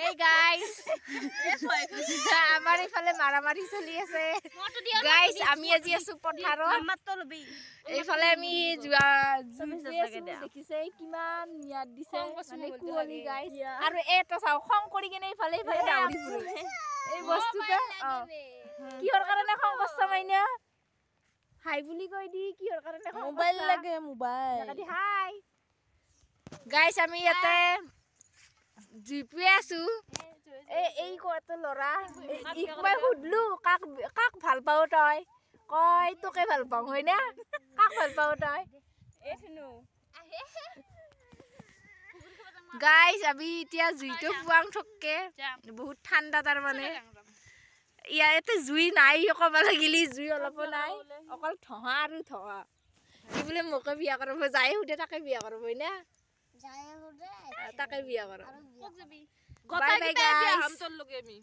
Hey guys, আমাৰ ইফালে মাৰামাৰি চলি আছে guys আমি আজি আছো পথাৰত এইফালে আমি যোৱা দেখিছে কিমান নিয়াত দিছে মানে কুৱলি গাইস আৰু এটা চাও খং কৰি কেনে ইফালে দাউৰি ফুৰে এই বস্তুটা কিহৰ কাৰণে খং কৰছ মাইনা হাই বুলি কৈ দি কিহৰ কাৰণে মোবাইল লাগে মোবাইল হাই গাইস আমি ইয়াতে জিপি আছো এই কত লৰা ইক মই হুদলু কাক ভাল পাও তই কয় তোকে ভাল পাও হয় না কাক ভাল পাও তই এছনু গাইস আমি এতিয়া জুইটো পুৱাং ঠককে বহুত ঠাণ্ডা তাৰ মানে ইয়াতে জুই নাই কবা লাগিলি জুই অলপ নাই অকল ধহা আৰু ধহা কি বোলে মোকে বিয়া কৰিব যায় হুদে তাকে বিয়া কৰিব হয় না যায় হুদে তাকে বিয়া কৰিব কক যাবি গটাই বিয়া হম তোৰ লগে আমি